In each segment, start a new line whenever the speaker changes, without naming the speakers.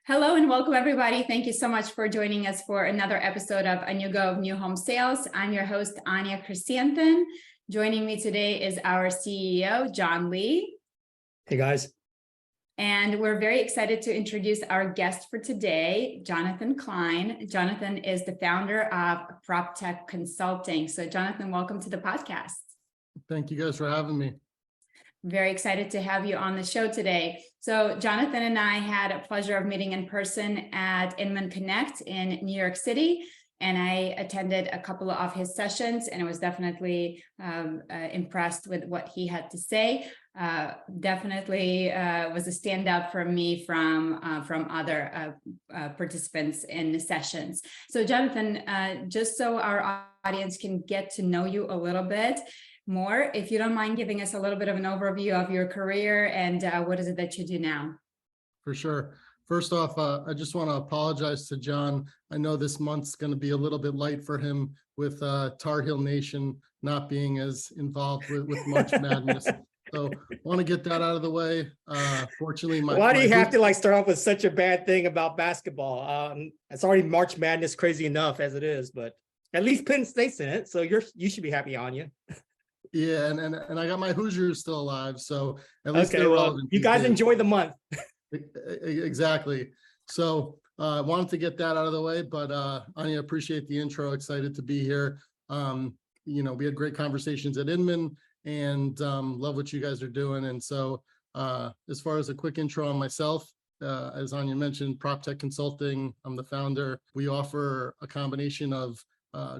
Hello and welcome everybody. Thank you so much for joining us for another episode of A New Go of New Home Sales. I'm your host, Anya Chrysanthon. Joining me today is our CEO, John Lee.
Hey guys.
And we're very excited to introduce our guest for today, Jonathan Klein. Jonathan is the founder of Proptech Consulting. So Jonathan, welcome to the podcast.
Thank you guys for having me.
Very excited to have you on the show today. So Jonathan and I had a pleasure of meeting in person at Inman Connect in New York City, and I attended a couple of his sessions, and I was definitely impressed with what he had to say. Definitely was a standout for me from other participants in the sessions. So Jonathan, just so our audience can get to know you a little bit more, if you don't mind giving us a little bit of an overview of your career and what is it that you do now?
For sure. First off, I just want to apologize to John. I know this month's going to be a little bit light for him with Tar Heel Nation not being as involved with March Madness. So I want to get that out of the way. Fortunately,
why do you have to start off with such a bad thing about basketball? It's already March Madness crazy enough as it is, but at least Penn State's in it, so you should be happy, Anya.
Yeah, and I got my Hoosiers still alive, so at least
okay. Well, you guys enjoy the month.
Exactly. So I wanted to get that out of the way, but Anya, appreciate the intro. Excited to be here. We had great conversations at Inman, and love what you guys are doing. And so as far as a quick intro on myself, as Anya mentioned, Proptech Consulting, I'm the founder. We offer a combination of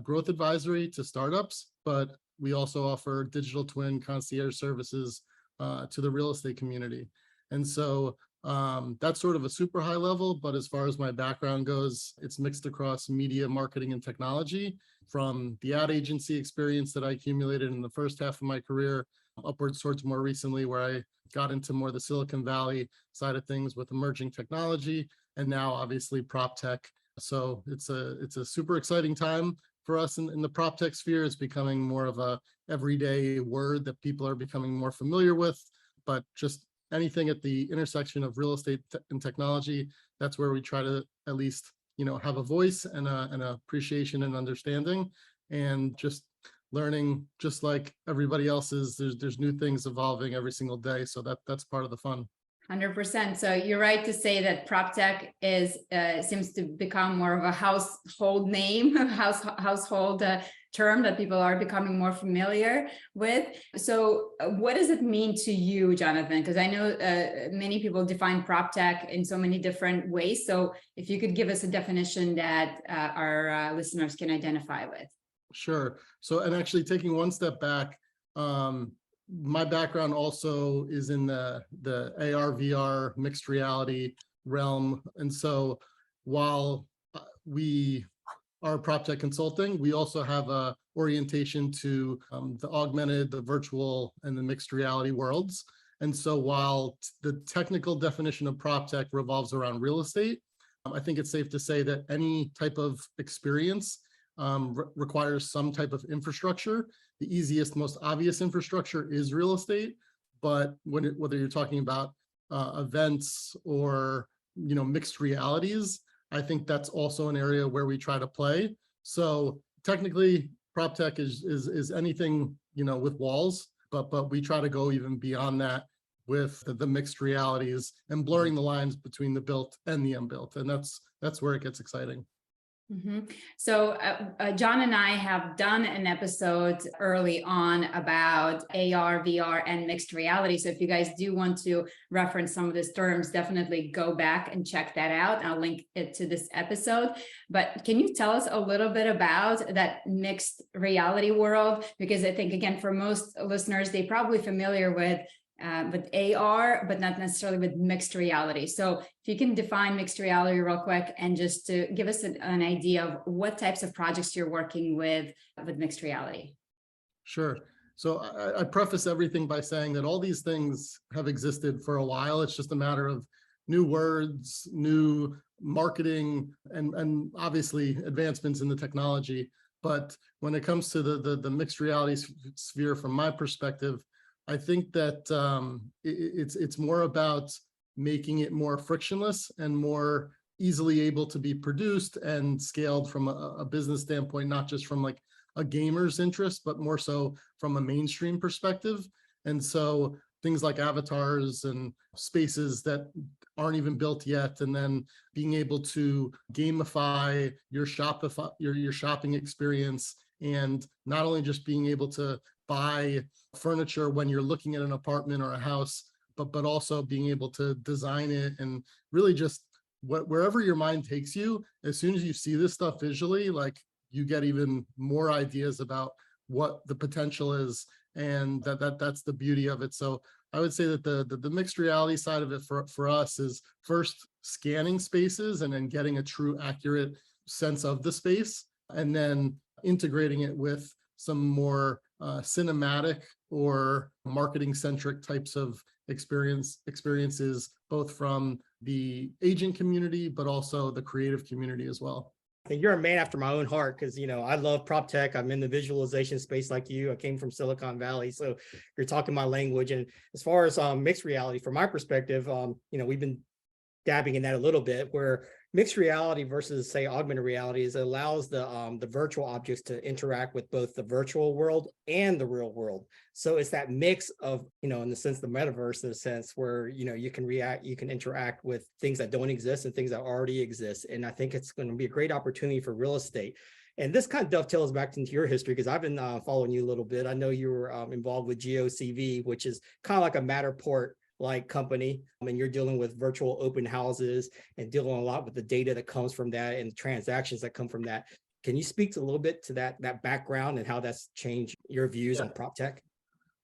growth advisory to startups, but we also offer digital twin concierge services to the real estate community. And so that's sort of a super high level, but as far as my background goes, it's mixed across media, marketing, and technology, from the ad agency experience that I accumulated in the first half of my career, upwards towards more recently, where I got into more the Silicon Valley side of things with emerging technology, and now obviously PropTech. So it's a super exciting time for us in the PropTech sphere. It's becoming more of a everyday word that people are becoming more familiar with, but just anything at the intersection of real estate and technology, that's where we try to at least, have a voice and an appreciation and understanding, and just learning, just like everybody else is. There's new things evolving every single day. So that's part of the fun.
100%. So you're right to say that PropTech seems to become more of a household name, household term that people are becoming more familiar with. So what does it mean to you, Jonathan? Because I know many people define PropTech in so many different ways. So if you could give us a definition that our listeners can identify with.
Sure. So, and actually taking one step back, my background also is in the AR, VR, mixed reality realm. And so while we are PropTech Consulting, we also have a orientation to the augmented, the virtual, and the mixed reality worlds. And so while the technical definition of PropTech revolves around real estate, I think it's safe to say that any type of experience requires some type of infrastructure. The easiest, most obvious infrastructure is real estate, but whether you're talking about events or mixed realities, I think that's also an area where we try to play. So technically, PropTech is anything with walls, but we try to go even beyond that with the mixed realities and blurring the lines between the built and the unbuilt, and that's where it gets exciting.
Mm-hmm. So John and I have done an episode early on about AR, VR, and mixed reality. So if you guys do want to reference some of these terms, definitely go back and check that out. I'll link it to this episode. But can you tell us a little bit about that mixed reality world? Because I think, again, for most listeners, they're probably familiar with AR, but not necessarily with mixed reality. So if you can define mixed reality real quick and just to give us an idea of what types of projects you're working with mixed reality.
Sure. So I preface everything by saying that all these things have existed for a while. It's just a matter of new words, new marketing, and obviously advancements in the technology. But when it comes to the mixed reality sphere, from my perspective, I think that it's more about making it more frictionless and more easily able to be produced and scaled from a business standpoint, not just from like a gamer's interest, but more so from a mainstream perspective. And so things like avatars and spaces that aren't even built yet, and then being able to gamify your shopping experience, and not only just being able to buy furniture when you're looking at an apartment or a house, but also being able to design it, and really just wherever your mind takes you, as soon as you see this stuff visually, like you get even more ideas about what the potential is, and that's the beauty of it. So I would say that the mixed reality side of it for us is first scanning spaces and then getting a true accurate sense of the space, and then integrating it with some more cinematic or marketing centric types of experiences, both from the agent community, but also the creative community as well.
And you're a man after my own heart, because, I love prop tech. I'm in the visualization space like you. I came from Silicon Valley, so you're talking my language. And as far as mixed reality, from my perspective, we've been dabbing in that a little bit, where mixed reality versus, say, augmented reality is it allows the virtual objects to interact with both the virtual world and the real world. So it's that mix of, in the sense, the metaverse, in a sense, where, you can interact with things that don't exist and things that already exist. And I think it's going to be a great opportunity for real estate. And this kind of dovetails back into your history, because I've been following you a little bit. I know you were involved with GOCV, which is kind of like a Matterport like company, and you're dealing with virtual open houses and dealing a lot with the data that comes from that and transactions that come from that. Can you speak a little bit to that background and how that's changed your views on prop tech?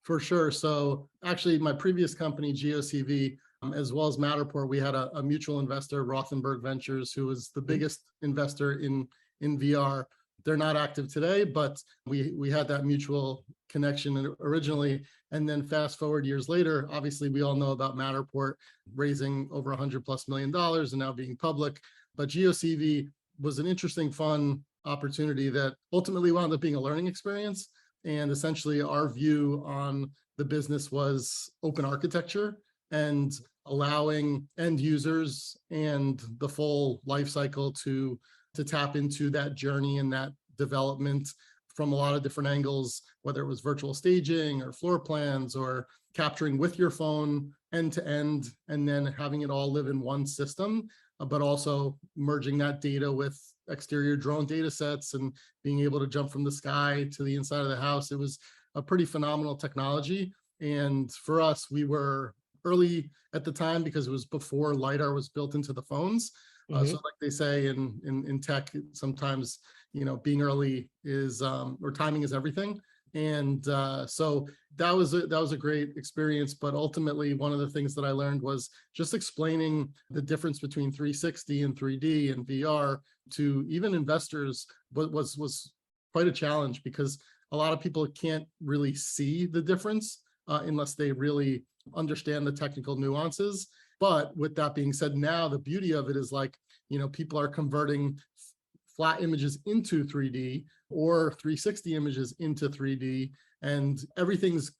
For sure. So actually, my previous company, GOCV, as well as Matterport, we had a mutual investor, Rothenberg Ventures, who was the biggest investor in VR. They're not active today, but we had that mutual connection originally. And then fast forward years later, obviously we all know about Matterport raising over $100+ million and now being public. But GOCV was an interesting, fun opportunity that ultimately wound up being a learning experience. And essentially our view on the business was open architecture and allowing end users and the full life cycle to tap into that journey and that development from a lot of different angles, whether it was virtual staging or floor plans or capturing with your phone end to end, and then having it all live in one system, but also merging that data with exterior drone data sets and being able to jump from the sky to the inside of the house. It was a pretty phenomenal technology. And for us, we were early at the time because it was before LiDAR was built into the phones. So like they say in tech, sometimes, being early is, or timing is everything. And so that was a great experience. But ultimately, one of the things that I learned was just explaining the difference between 360 and 3D and VR to even investors was quite a challenge, because a lot of people can't really see the difference unless they really understand the technical nuances. But with that being said, now the beauty of it is, like, people are converting flat images into 3D or 360 images into 3D, and everything's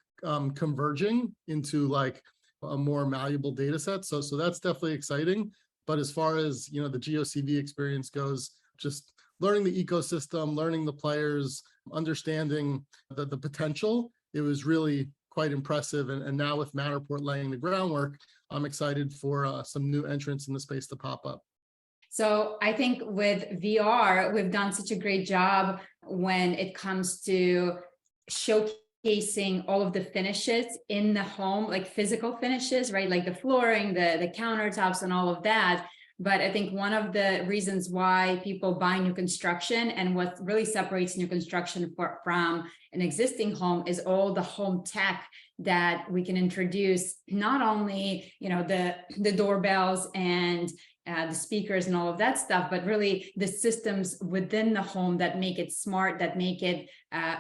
converging into like a more malleable data set. So that's definitely exciting. But as far as, the GOCV experience goes, just learning the ecosystem, learning the players, understanding the potential, it was really quite impressive. And now with Matterport laying the groundwork, I'm excited for some new entrants in the space to pop up.
So I think with VR, we've done such a great job when it comes to showcasing all of the finishes in the home, like physical finishes, right? Like the flooring, the countertops and all of that. But I think one of the reasons why people buy new construction and what really separates new construction from an existing home is all the home tech that we can introduce, not only, the doorbells and the speakers and all of that stuff, but really the systems within the home that make it smart, that make it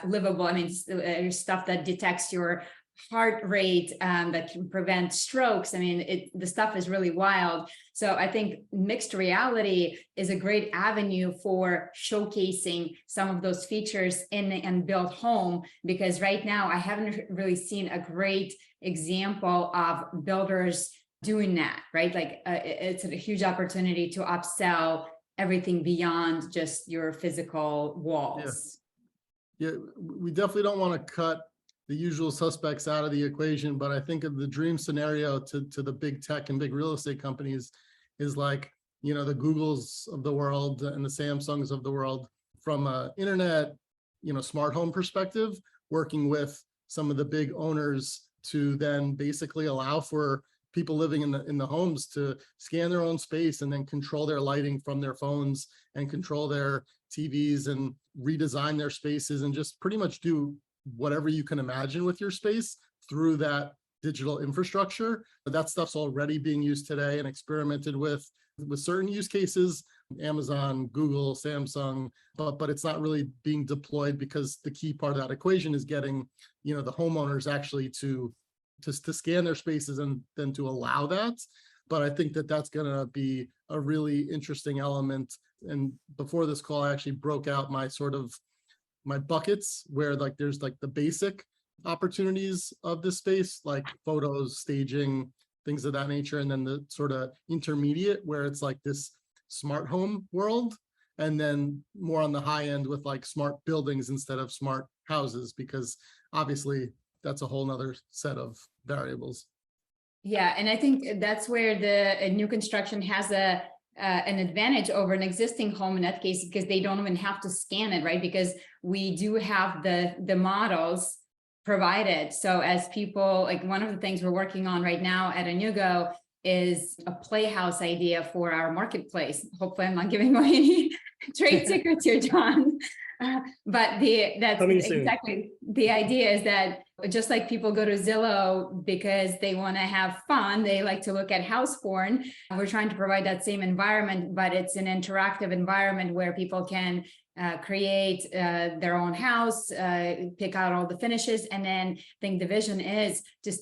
livable. I mean, stuff that detects your heart rate, that can prevent strokes. I mean, the stuff is really wild. So I think mixed reality is a great avenue for showcasing some of those features in and built home, because right now I haven't really seen a great example of builders doing that, right? Like it's a huge opportunity to upsell everything beyond just your physical walls.
Yeah, we definitely don't want to cut the usual suspects out of the equation, but I think of the dream scenario to the big tech and big real estate companies is like, you know, the Googles of the world and the Samsungs of the world from a internet, you know, smart home perspective, working with some of the big owners to then basically allow for people living in the homes to scan their own space and then control their lighting from their phones and control their TVs and redesign their spaces and just pretty much do whatever you can imagine with your space through that digital infrastructure. That stuff's already being used today and experimented with certain use cases, Amazon, Google, Samsung, but it's not really being deployed because the key part of that equation is getting, you know, the homeowners actually to scan their spaces and then to allow that. But I think that that's going to be a really interesting element. And before this call, I actually broke out my my buckets where like there's like the basic opportunities of this space, like photos, staging, things of that nature. And then the sort of intermediate where it's like this smart home world. And then more on the high end with like smart buildings instead of smart houses, because obviously that's a whole nother set of variables.
Yeah, and I think that's where the new construction has an advantage over an existing home in that case, because they don't even have to scan it, right? Because we do have the models provided. So as people, like one of the things we're working on right now at Inugo is a playhouse idea for our marketplace. Hopefully I'm not giving away any trade secrets here, John. But that's exactly the idea, is that just like people go to Zillow because they want to have fun, they like to look at house porn. We're trying to provide that same environment, but it's an interactive environment where people can create their own house, pick out all the finishes. And then I think the vision is to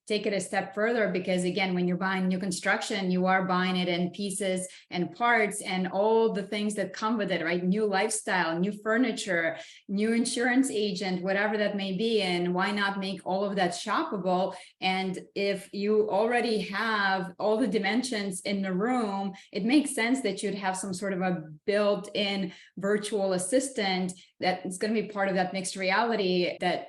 take it a step further, because again, when you're buying new construction, you are buying it in pieces and parts and all the things that come with it, right? New lifestyle, new furniture, new insurance agent, whatever that may be. And why not make all of that shoppable? And if you already have all the dimensions in the room, it makes sense that you'd have some sort of a built-in virtual assistant that is going to be part of that mixed reality, that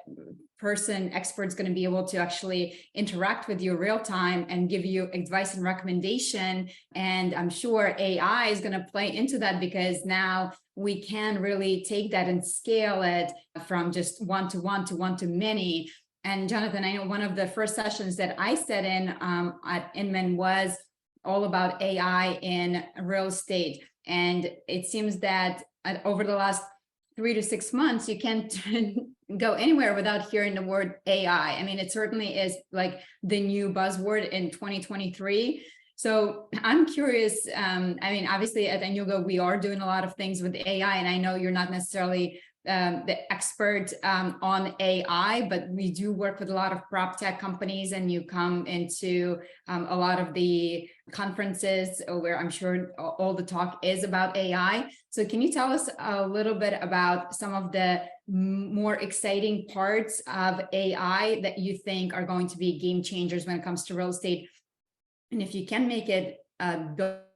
expert's going to be able to actually interact with you real time and give you advice and recommendation. And I'm sure AI is going to play into that, because now we can really take that and scale it from just one to one to one to many. And Jonathan, I know one of the first sessions that I sat in at Inman was all about AI in real estate. And it seems that over the last 3 to 6 months, you can't go anywhere without hearing the word AI. I mean, it certainly is like the new buzzword in 2023. So I'm curious. I mean, obviously at Inugo, we are doing a lot of things with AI, and I know you're not necessarily the expert on AI, but we do work with a lot of Proptech companies, and you come into a lot of the conferences where I'm sure all the talk is about AI. So can you tell us a little bit about some of the more exciting parts of AI that you think are going to be game changers when it comes to real estate? And if you can make it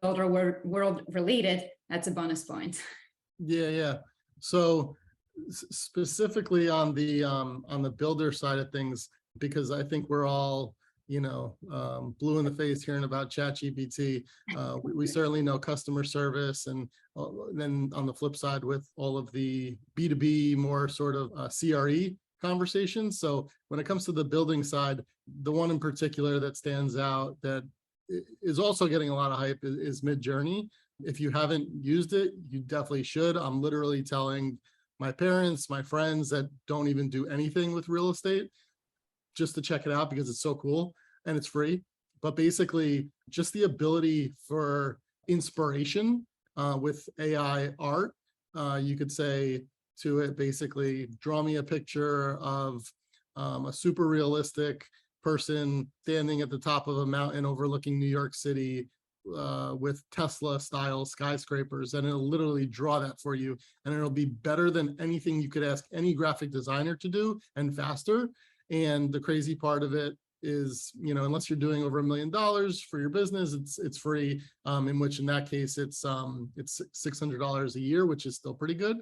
builder world related, that's a bonus point.
Yeah. So specifically on the builder side of things, because I think we're all, you know, blue in the face hearing about ChatGPT. We certainly know customer service, and then on the flip side with all of the B2B more sort of CRE conversations. So when it comes to the building side, the one in particular that stands out that is also getting a lot of hype is Midjourney. If you haven't used it, you definitely should. I'm literally telling my parents, my friends that don't even do anything with real estate, just to check it out because it's so cool and it's free. But basically, just the ability for inspiration with AI art, you could say to it, basically, draw me a picture of a super realistic person standing at the top of a mountain overlooking New York City with Tesla style skyscrapers, and it'll literally draw that for you, and it'll be better than anything you could ask any graphic designer to do, and faster. And the crazy part of it is, unless you're doing over $1 million for your business, it's free. In that case, it's $600 a year, which is still pretty good.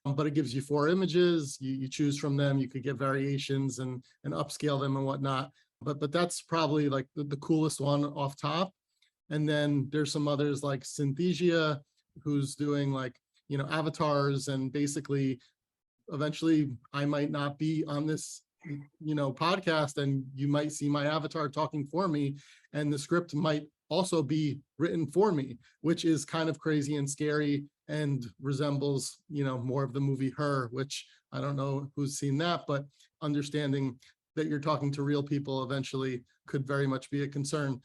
But it gives you 4 images. You choose from them. You could get variations and upscale them and whatnot. But that's probably like the coolest one off top. And then there's some others like Synthesia, who's doing like, avatars, and basically eventually I might not be on this, podcast, and you might see my avatar talking for me, and the script might also be written for me, which is kind of crazy and scary and resembles, more of the movie Her, which I don't know who's seen that, but understanding that you're talking to real people eventually could very much be a concern.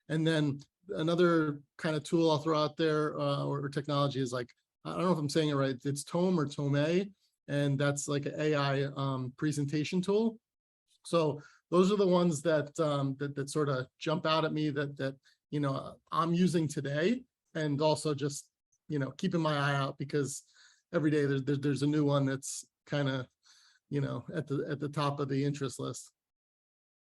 And then another kind of tool I'll throw out there, or technology, is like, I don't know if I'm saying it right, it's Tome or Tome, and that's like an AI presentation tool. So those are the ones that that sort of jump out at me that I'm using today, and also just keeping my eye out, because every day there's a new one that's kind of at the top of the interest list.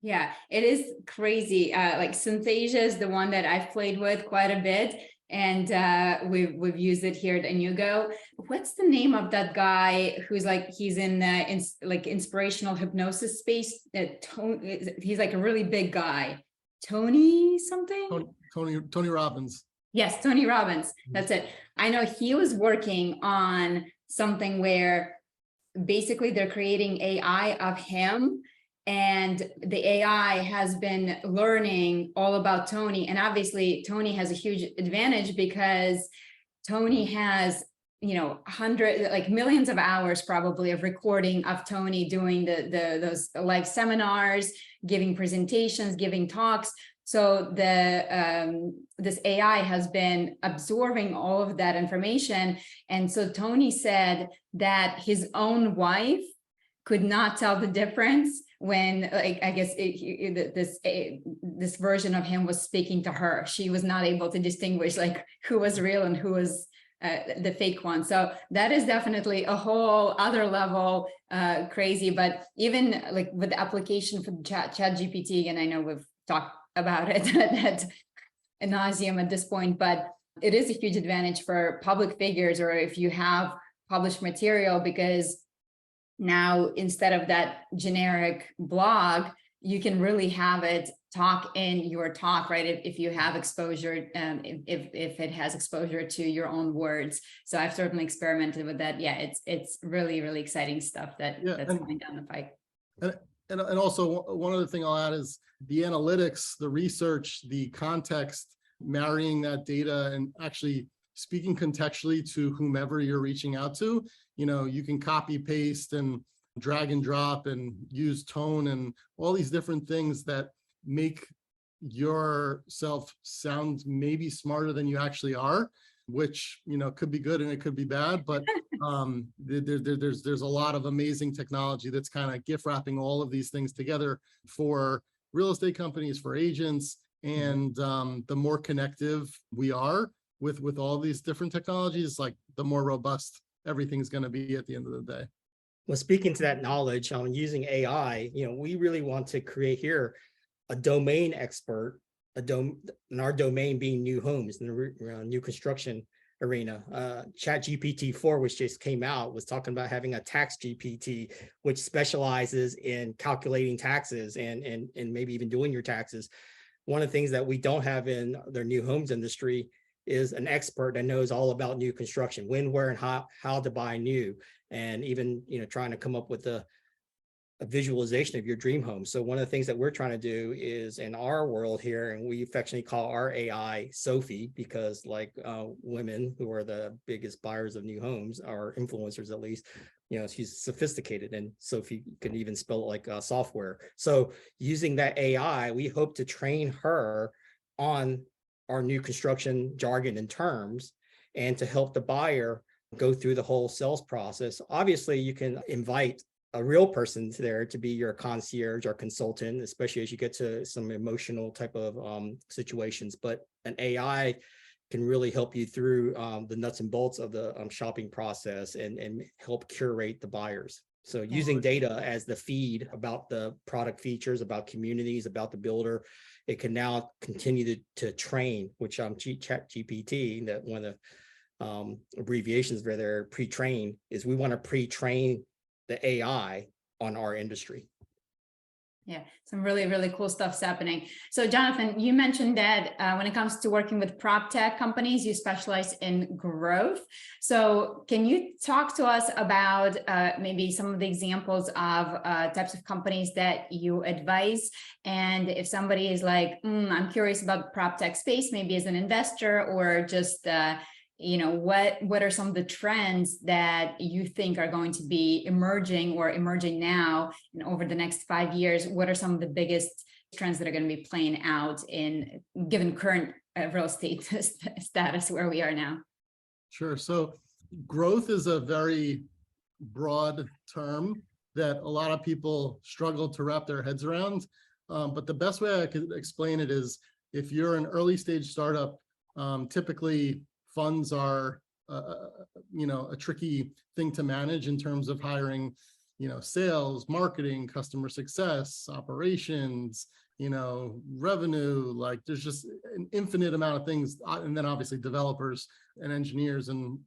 Yeah, it is crazy. Like Synthesia is the one that I've played with quite a bit, and we've used it here at Inugo. What's the name of that guy who's like, he's in the like inspirational hypnosis space? He's like a really big guy. Tony something?
Tony Robbins.
Yes, Tony Robbins. That's it. I know he was working on something where basically they're creating AI of him, and the AI has been learning all about Tony. And obviously Tony has a huge advantage because Tony has, millions of hours probably of recording of Tony doing those live seminars, giving presentations, giving talks. So this AI has been absorbing all of that information. And so Tony said that his own wife could not tell the difference when, like, I guess this version of him was speaking to her. She was not able to distinguish like who was real and who was the fake one. So that is definitely a whole other level crazy. But even like with the application for chat GPT, and I know we've talked about it ad nauseum at this point, but it is a huge advantage for public figures, or if you have published material, because now instead of that generic blog, you can really have it talk in your talk, right? If you have exposure, if it has exposure to your own words. So I've certainly experimented with that. Yeah, it's really, really exciting stuff that's coming down the pike.
And also one other thing I'll add is the analytics, the research, the context, marrying that data and actually speaking contextually to whomever you're reaching out to. You can copy, paste, and drag and drop and use tone and all these different things that make yourself sound maybe smarter than you actually are, which could be good and it could be bad, but there's a lot of amazing technology that's kind of gift wrapping all of these things together for real estate companies, for agents, and the more connective we are with all these different technologies, like the more robust everything's going to be at the end of the day.
Well, speaking to that knowledge on using AI, we really want to create here a domain expert, and our domain being new homes and the new construction arena. Chat GPT-4, which just came out, was talking about having a tax GPT, which specializes in calculating taxes and maybe even doing your taxes. One of the things that we don't have in their new homes industry is an expert that knows all about new construction, when, where, and how to buy new, and even trying to come up with a visualization of your dream home. So one of the things that we're trying to do is in our world here, and we affectionately call our AI Sophie, because like women who are the biggest buyers of new homes, or influencers at least, she's sophisticated, and Sophie can even spell it like software. So using that AI, we hope to train her on our new construction jargon and terms, and to help the buyer go through the whole sales process. Obviously, you can invite a real person there to be your concierge or consultant, especially as you get to some emotional type of situations. But an AI can really help you through the nuts and bolts of the shopping process and help curate the buyers. So using data as the feed about the product features, about communities, about the builder, it can now continue to train, which Chat GPT, that one of the abbreviations for their pre-train is we want to pre-train the AI on our industry.
Yeah, some really, really cool stuff's happening. So Jonathan, you mentioned that when it comes to working with Proptech companies, you specialize in growth. So can you talk to us about maybe some of the examples of types of companies that you advise? And if somebody is like, I'm curious about the Proptech space, maybe as an investor or just what are some of the trends that you think are going to be emerging now and over the next 5 years? What are some of the biggest trends that are going to be playing out in given current real estate status where we are now?
Sure. So growth is a very broad term that a lot of people struggle to wrap their heads around. But the best way I could explain it is if you're an early stage startup, typically funds are, a tricky thing to manage in terms of hiring, sales, marketing, customer success, operations, revenue. Like there's just an infinite amount of things, and then obviously developers and engineers, and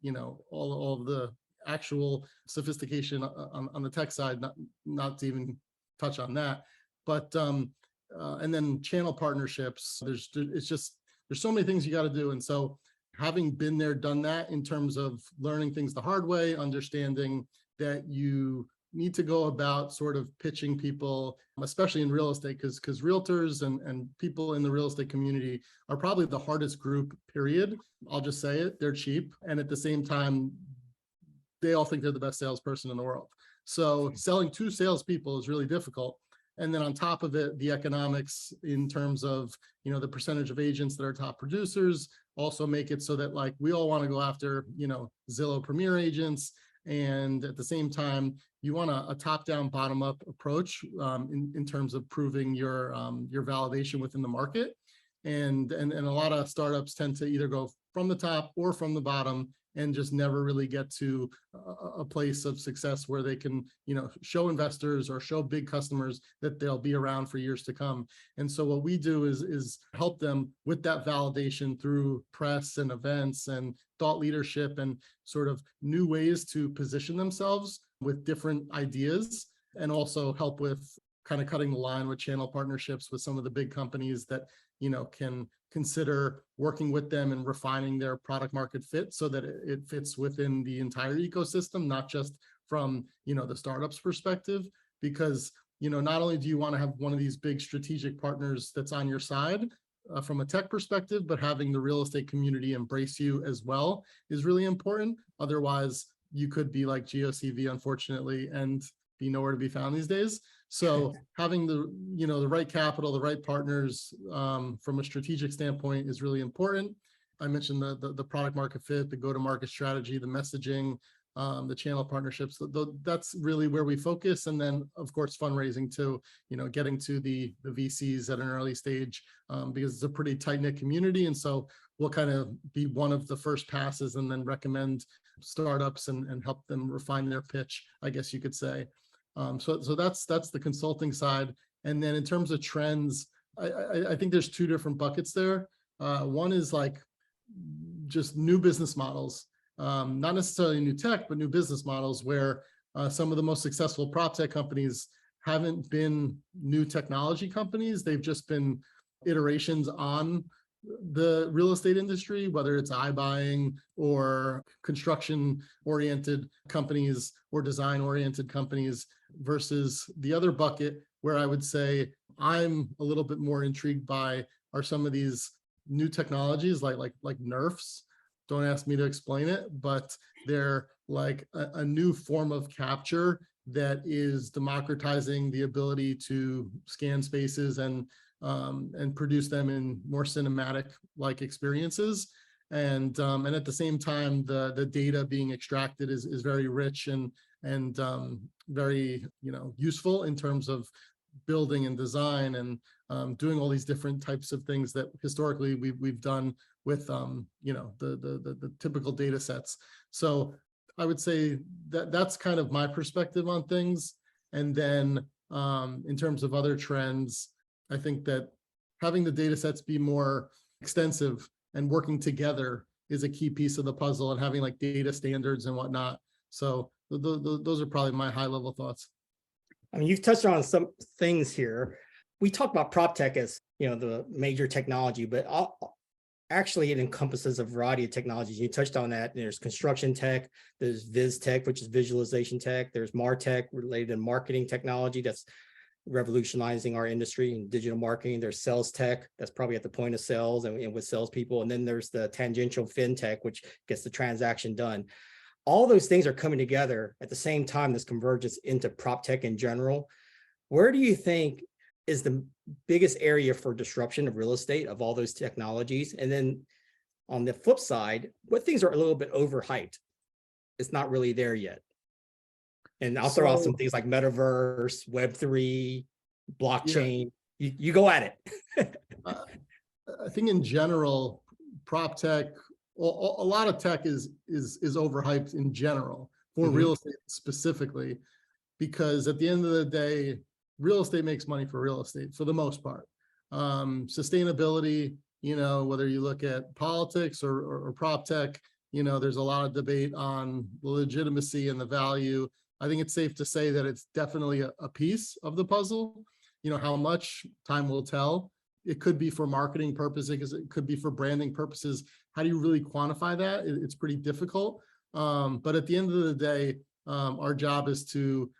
all of the actual sophistication on the tech side. Not to even touch on that, but and then channel partnerships. There's so many things you got to do, and so having been there, done that in terms of learning things the hard way, understanding that you need to go about sort of pitching people, especially in real estate, because realtors and people in the real estate community are probably the hardest group, period. I'll just say it, they're cheap. And at the same time, they all think they're the best salesperson in the world. So selling to salespeople is really difficult. And then on top of it, the economics in terms of, the percentage of agents that are top producers also make it so that like we all want to go after, Zillow Premier agents. And at the same time, you want a top-down, bottom-up approach in terms of proving your validation within the market. And a lot of startups tend to either go from the top or from the bottom and just never really get to a place of success where they can, show investors or show big customers that they'll be around for years to come. And so what we do is help them with that validation through press and events and thought leadership and sort of new ways to position themselves with different ideas, and also help with kind of cutting the line with channel partnerships with some of the big companies that, can consider working with them and refining their product market fit so that it fits within the entire ecosystem, not just from, the startup's perspective. Because, not only do you want to have one of these big strategic partners that's on your side from a tech perspective, but having the real estate community embrace you as well is really important. Otherwise, you could be like GOCV, unfortunately, and be nowhere to be found these days. So having the right capital, the right partners from a strategic standpoint is really important. I mentioned the product market fit, the go-to-market strategy, the messaging, the channel partnerships. That's really where we focus. And then of course, fundraising too, getting to the VCs at an early stage because it's a pretty tight-knit community. And so we'll kind of be one of the first passes and then recommend startups and help them refine their pitch, I guess you could say. So that's the consulting side. And then in terms of trends, I think there's two different buckets there. One is like just new business models, not necessarily new tech, but new business models where some of the most successful Proptech companies haven't been new technology companies. They've just been iterations on the real estate industry, whether it's iBuying or construction-oriented companies or design-oriented companies, versus the other bucket where I would say I'm a little bit more intrigued by are some of these new technologies like NERFs. Don't ask me to explain it, but they're like a new form of capture that is democratizing the ability to scan spaces and produce them in more cinematic like experiences. And at the same time, the data being extracted is very rich and very useful in terms of building and design and doing all these different types of things that historically we've done with the typical data sets. So I would say that that's kind of my perspective on things. And then in terms of other trends, I think that having the data sets be more extensive and working together is a key piece of the puzzle, and having like data standards and whatnot. So those are probably my high level thoughts.
I mean, you've touched on some things here. We talked about PropTech as, the major technology, but actually it encompasses a variety of technologies. You touched on that. There's construction tech, there's Viz tech, which is visualization tech. There's MarTech related to marketing technology that's revolutionizing our industry in digital marketing. There's sales tech that's probably at the point of sales and with salespeople. And then there's the tangential fintech, which gets the transaction done. All those things are coming together at the same time, this convergence into PropTech in general. Where do you think is the biggest area for disruption of real estate of all those technologies? And then on the flip side, what things are a little bit overhyped? It's not really there yet. And I'll throw out some things like metaverse, Web3, blockchain. Yeah. You go at it.
I think in general, PropTech, a lot of tech is overhyped in general for real estate specifically, because at the end of the day, real estate makes money for real estate for the most part. Sustainability, whether you look at politics or PropTech, there's a lot of debate on the legitimacy and the value. I think it's safe to say that it's definitely a piece of the puzzle. How much, time will tell. It could be for marketing purposes, it could be for branding purposes. How do you really quantify that? It's pretty difficult. But at the end of the day, our job is to,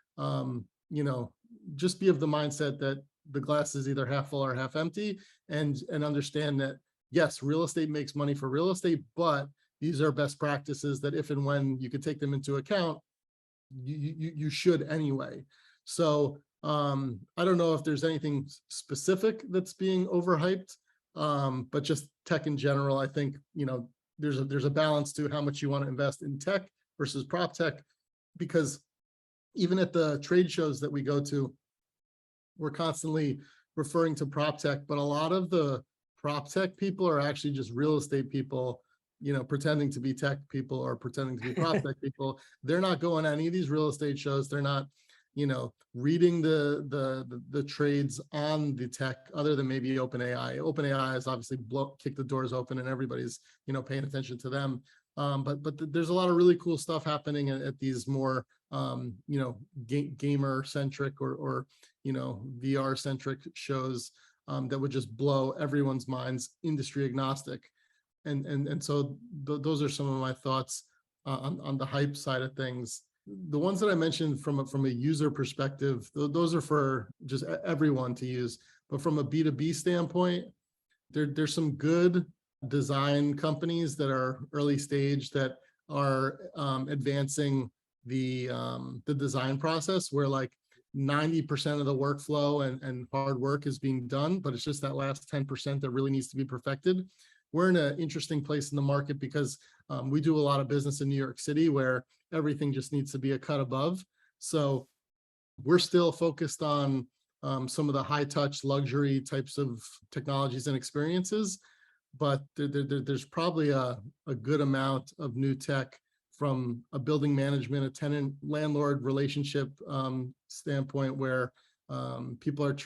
just be of the mindset that the glass is either half full or half empty, and understand that, yes, real estate makes money for real estate, but these are best practices that if and when you could take them into account, you should anyway. So I don't know if there's anything specific that's being overhyped, but just tech in general, I think, there's a balance to how much you want to invest in tech versus prop tech, because even at the trade shows that we go to, we're constantly referring to prop tech, but a lot of the prop tech people are actually just real estate people, pretending to be tech people or pretending to be prop tech people. They're not going to any of these real estate shows. They're not, reading the trades on the tech, other than maybe OpenAI. OpenAI has obviously kicked the doors open, and everybody's, paying attention to them. But there's a lot of really cool stuff happening at these more, gamer centric or VR centric shows that would just blow everyone's minds, industry agnostic. And so those are some of my thoughts on the hype side of things. The ones that I mentioned from a user perspective, those are for just everyone to use. But from a B2B standpoint, there's some good design companies that are early stage that are advancing the design process, where like 90% of the workflow and hard work is being done, but it's just that last 10% that really needs to be perfected. We're in an interesting place in the market because we do a lot of business in New York City where everything just needs to be a cut above. So we're still focused on some of the high touch luxury types of technologies and experiences, but there's probably a good amount of new tech from a building management, a tenant landlord relationship standpoint, where people are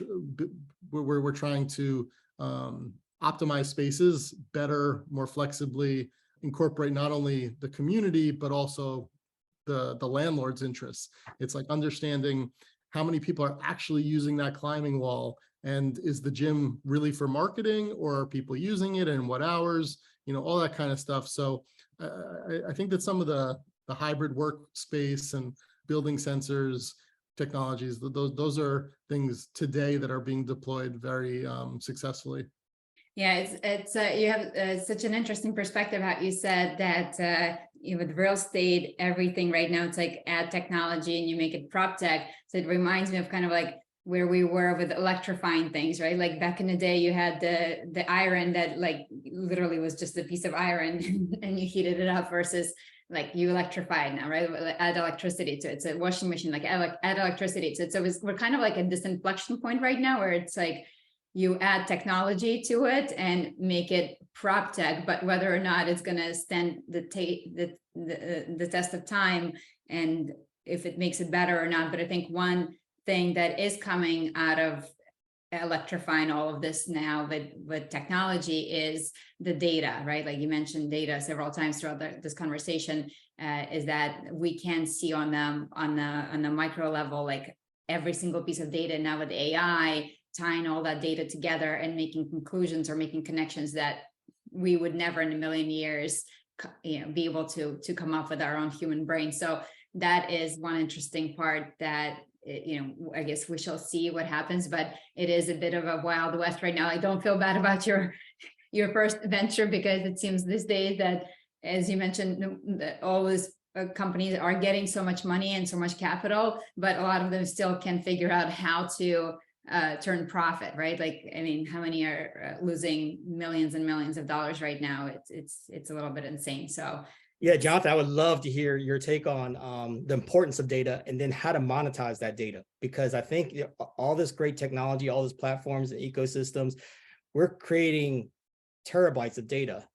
we're trying to optimize spaces better, more flexibly, incorporate not only the community but also the landlord's interests. It's like understanding how many people are actually using that climbing wall, and is the gym really for marketing, or are people using it, and what hours, all that kind of stuff. So I think that some of the hybrid workspace and building sensors technologies, those are things today that are being deployed very successfully.
Yeah, it's you have such an interesting perspective how you said that with real estate, everything right now, it's like add technology and you make it prop tech. So it reminds me of kind of like where we were with electrifying things, right? Like back in the day, you had the iron that like literally was just a piece of iron and you heated it up, versus like you electrify it now, right? Add electricity to it. It's a washing machine, like add electricity to it. So we're kind of like at this inflection point right now where it's like, you add technology to it and make it prop tech, but whether or not it's going to stand the test of time and if it makes it better or not. But I think one thing that is coming out of electrifying all of this now with technology is the data, right? Like you mentioned data several times throughout this conversation, is that we can see on the micro level, like every single piece of data now with AI, tying all that data together and making conclusions or making connections that we would never in a million years, be able to come up with our own human brain. So that is one interesting part that, I guess we shall see what happens, but it is a bit of a wild west right now. I don't feel bad about your first venture, because it seems these days that, as you mentioned, all these companies are getting so much money and so much capital, but a lot of them still can't figure out how to turn profit, right? Like, I mean, how many are losing millions and millions of dollars right now? It's a little bit insane. So
yeah, Jonathan, I would love to hear your take on the importance of data and then how to monetize that data, because I think all this great technology, all these platforms and ecosystems, we're creating terabytes of data.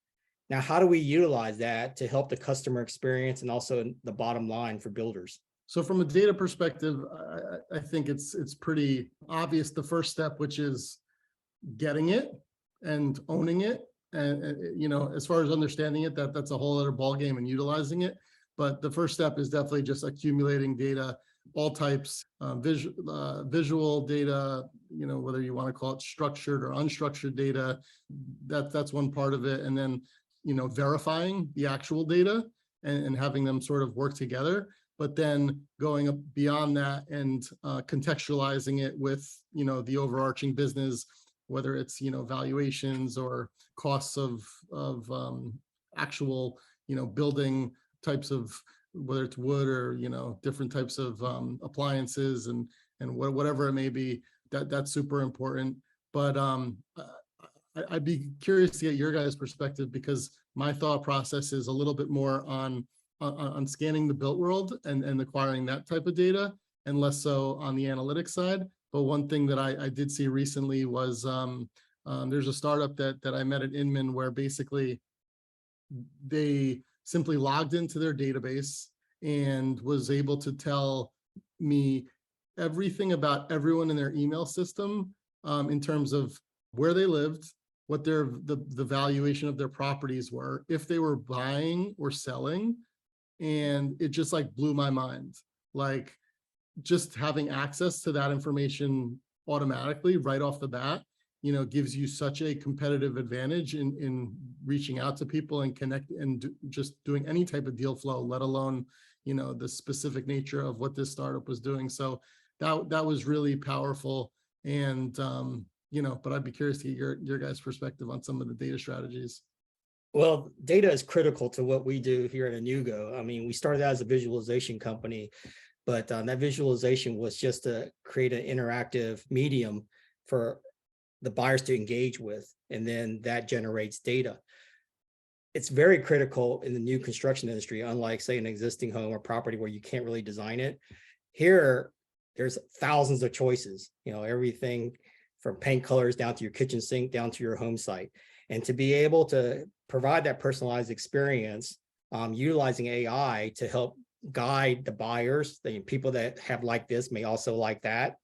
Now, how do we utilize that to help the customer experience and also the bottom line for builders?
So from a data perspective, I think it's pretty obvious the first step, which is getting it and owning it. And as far as understanding it, that's a whole other ballgame and utilizing it. But the first step is definitely just accumulating data, all types, visual data, whether you want to call it structured or unstructured data. That's one part of it. And then, verifying the actual data and having them sort of work together. But then going up beyond that and contextualizing it with, the overarching business, whether it's, valuations or costs of actual, building types of, whether it's wood or, different types of appliances and whatever it may be, that's super important. But I'd be curious to get your guys' perspective, because my thought process is a little bit more on scanning the built world and acquiring that type of data, and less so on the analytics side. But one thing that I did see recently was there's a startup that I met at Inman, where basically they simply logged into their database and was able to tell me everything about everyone in their email system, in terms of where they lived, what the valuation of their properties were, if they were buying or selling. And it just like blew my mind. Like, just having access to that information automatically right off the bat, gives you such a competitive advantage in reaching out to people and connect and just doing any type of deal flow, let alone, the specific nature of what this startup was doing. So that was really powerful. And, but I'd be curious to get your guys' perspective on some of the data strategies.
Well, data is critical to what we do here at Inugo. I mean, we started out as a visualization company, but that visualization was just to create an interactive medium for the buyers to engage with, and then that generates data. It's very critical in the new construction industry, unlike, say, an existing home or property where you can't really design it. Here, there's thousands of choices, everything from paint colors down to your kitchen sink, down to your home site. And to be able to provide that personalized experience, utilizing AI to help guide the buyers, the people that have like this may also like that.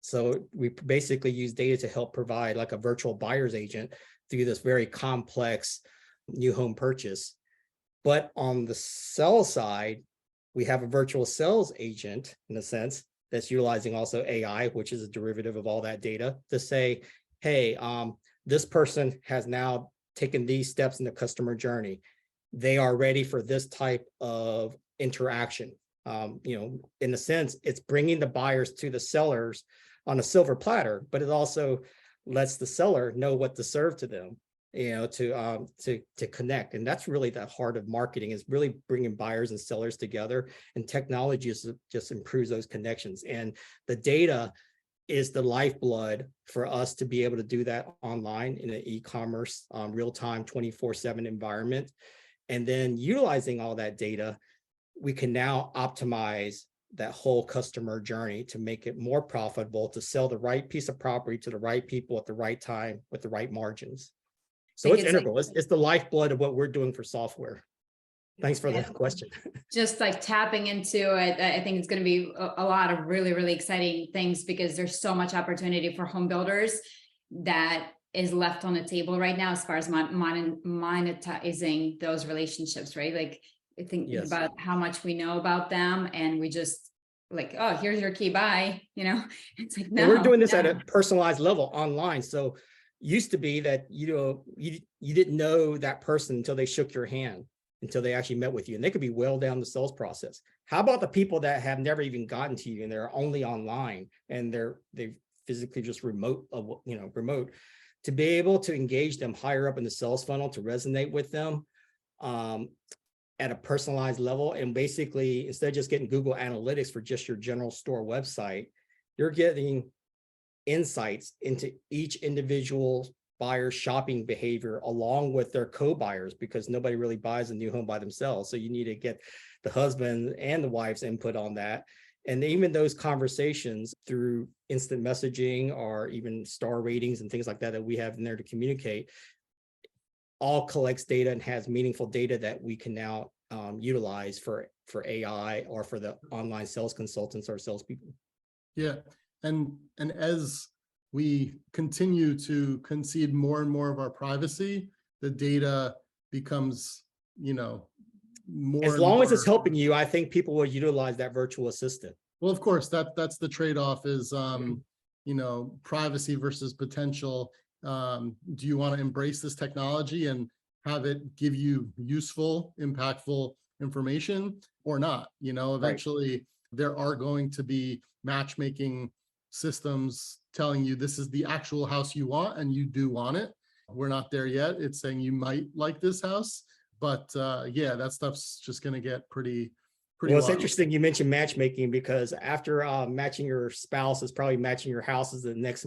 So we basically use data to help provide like a virtual buyer's agent through this very complex new home purchase. But on the sell side, we have a virtual sales agent, in a sense, that's utilizing also AI, which is a derivative of all that data, to say, hey, this person has now taken these steps in the customer journey. They are ready for this type of interaction. In a sense, it's bringing the buyers to the sellers on a silver platter, but it also lets the seller know what to serve to them, to connect. And that's really the heart of marketing, is really bringing buyers and sellers together. And technology just improves those connections. And the data is the lifeblood for us to be able to do that online in an e-commerce, real-time 24/7 environment. And then utilizing all that data, we can now optimize that whole customer journey to make it more profitable, to sell the right piece of property to the right people at the right time with the right margins. So it's integral. It's the lifeblood of what we're doing for software. Thanks for the question.
Just like tapping into it, I think it's going to be a lot of really, really exciting things, because there's so much opportunity for home builders that is left on the table right now as far as monetizing those relationships, right? Like, I think about how much we know about them, and we just like, oh, here's your key, bye. It's like, no,
we're doing this at a personalized level online. So used to be that, you didn't know that person until they shook your hand, until they actually met with you, and they could be well down the sales process. How about the people that have never even gotten to you and they're only online and they physically just remote, to be able to engage them higher up in the sales funnel, to resonate with them at a personalized level. And basically, instead of just getting Google Analytics for just your general store website, you're getting insights into each individual buyer's shopping behavior along with their co-buyers, because nobody really buys a new home by themselves. So you need to get the husband and the wife's input on that. And even those conversations through instant messaging or even star ratings and things like that we have in there to communicate, all collects data and has meaningful data that we can now utilize for AI or for the online sales consultants or salespeople.
Yeah, and as we continue to concede more and more of our privacy, the data becomes, more.
As long as it's helping you, I think people will utilize that virtual assistant.
Well, of course, that's the trade-off is, privacy versus potential. Do you want to embrace this technology and have it give you useful, impactful information or not? Eventually there are going to be matchmaking systems telling you this is the actual house you want and you do want it. We're not there yet. It's saying you might like this house, but that stuff's just going to get pretty
well, it's
wild.
interesting you mentioned matchmaking, because after matching your spouse is probably matching your house is the next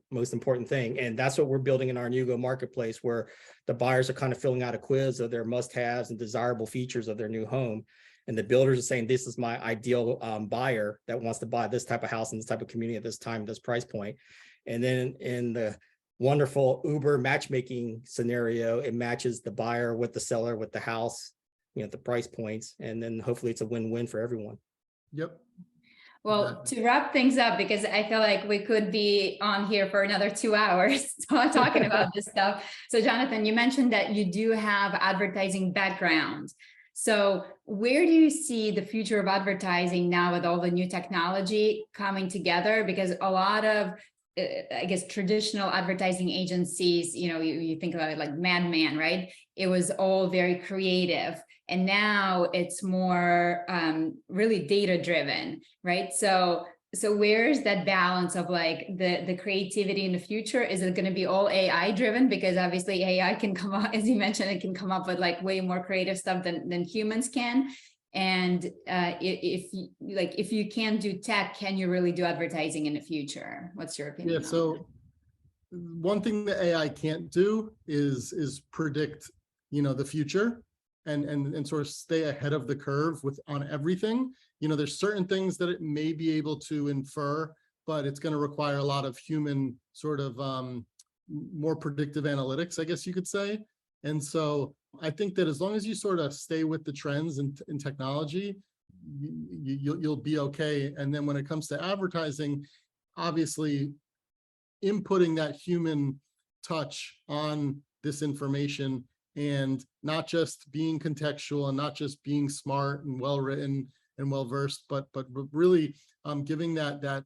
most important thing. And that's what we're building in our Nugo marketplace, where the buyers are kind of filling out a quiz of their must-haves and desirable features of their new home. And the builders are saying, this is my ideal buyer that wants to buy this type of house in this type of community at this time, this price point. And then in the wonderful Uber matchmaking scenario, it matches the buyer with the seller with the house, the price points. And then hopefully it's a win-win for everyone.
Yep.
Well, to wrap things up, because I feel like we could be on here for another 2 hours talking about this stuff. So Jonathan, you mentioned that you do have advertising background. So where do you see the future of advertising now with all the new technology coming together? Because a lot of, I guess, traditional advertising agencies, you think about it like Mad Men, right? It was all very creative. And now it's more really data driven, right? So where's that balance of like the creativity in the future? Is it going to be all AI driven? Because obviously AI can come up, as you mentioned, it can come up with like way more creative stuff than humans can. And if you can't do tech, can you really do advertising in the future? What's your opinion?
Yeah, so one thing that AI can't do is predict, the future and sort of stay ahead of the curve on everything. There's certain things that it may be able to infer, but it's going to require a lot of human sort of more predictive analytics, I guess you could say. And so I think that as long as you sort of stay with the trends in technology, you'll be okay. And then when it comes to advertising, obviously inputting that human touch on this information, and not just being contextual and not just being smart and well-written and well-versed, but really giving that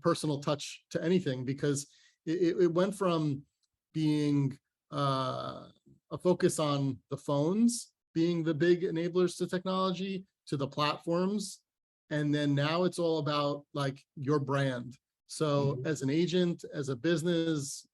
personal touch to anything, because it went from being a focus on the phones being the big enablers to technology to the platforms. And then now it's all about like your brand. So as an agent, as a business,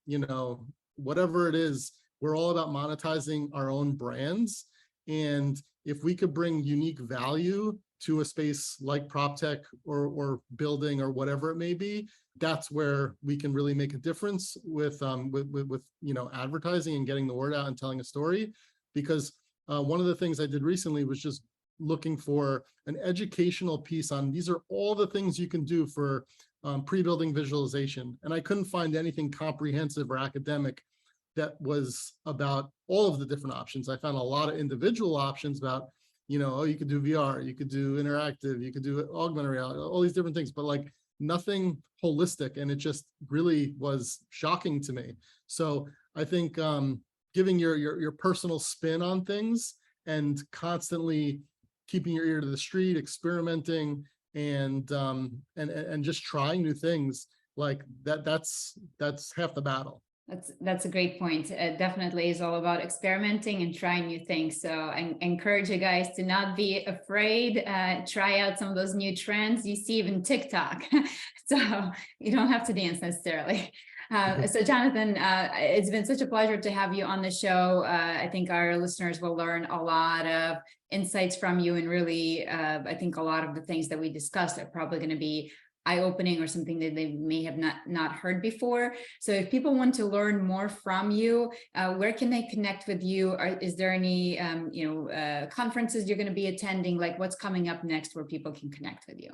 whatever it is, we're all about monetizing our own brands. And if we could bring unique value to a space like PropTech or building or whatever it may be, that's where we can really make a difference with advertising and getting the word out and telling a story. Because one of the things I did recently was just looking for an educational piece on, these are all the things you can do for pre-building visualization. And I couldn't find anything comprehensive or academic that was about all of the different options. I found a lot of individual options about, you know, oh, you could do VR, you could do interactive, you could do augmented reality, all these different things, but like nothing holistic. And it just really was shocking to me. So I think giving your personal spin on things and constantly keeping your ear to the street, experimenting, and just trying new things like that's half the battle.
That's a great point. It definitely is all about experimenting and trying new things. So I encourage you guys to not be afraid. Try out some of those new trends. You see even TikTok, so you don't have to dance necessarily. So Jonathan, it's been such a pleasure to have you on the show. I think our listeners will learn a lot of insights from you, and really, I think a lot of the things that we discussed are probably going to be eye-opening or something that they may have not heard before. So if people want to learn more from you, where can they connect with you? Is there any conferences you're going to be attending? Like what's coming up next where people can connect with you?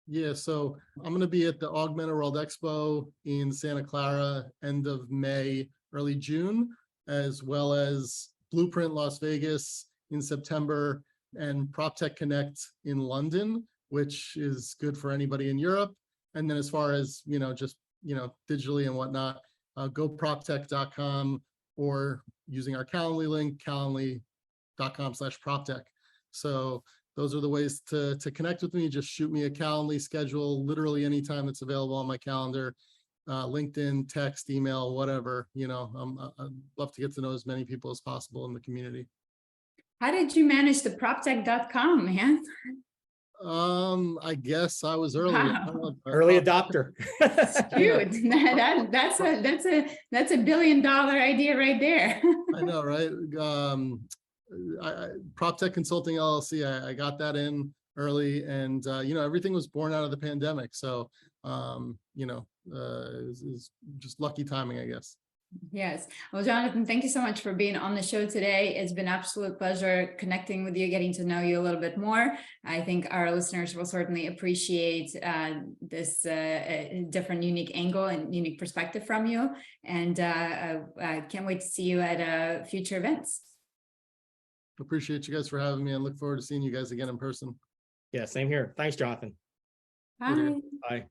Yeah, so I'm going to be at the Augmented World Expo in Santa Clara end of May, early June, as well as Blueprint Las Vegas in September, and Proptech Connect in London, which is good for anybody in Europe. And then as far as, just, digitally and whatnot, go proptech.com or using our Calendly link, calendly.com/proptech. So those are the ways to connect with me. Just shoot me a Calendly schedule, literally anytime it's available on my calendar, LinkedIn, text, email, whatever, I'd love to get to know as many people as possible in the community.
How did you manage the proptech.com, man?
I guess I was early.
Wow.
Early adopter.
Dude, that's a $1 billion idea right there.
I know, right? Proptech Consulting LLC, I got that in early, and everything was born out of the pandemic. So it's just lucky timing, I guess.
Yes. Well, Jonathan, thank you so much for being on the show today. It's been an absolute pleasure connecting with you, getting to know you a little bit more. I think our listeners will certainly appreciate this different, unique angle and unique perspective from you. And I can't wait to see you at future events.
Appreciate you guys for having me, and look forward to seeing you guys again in person.
Yeah, same here. Thanks, Jonathan.
Bye.
Bye.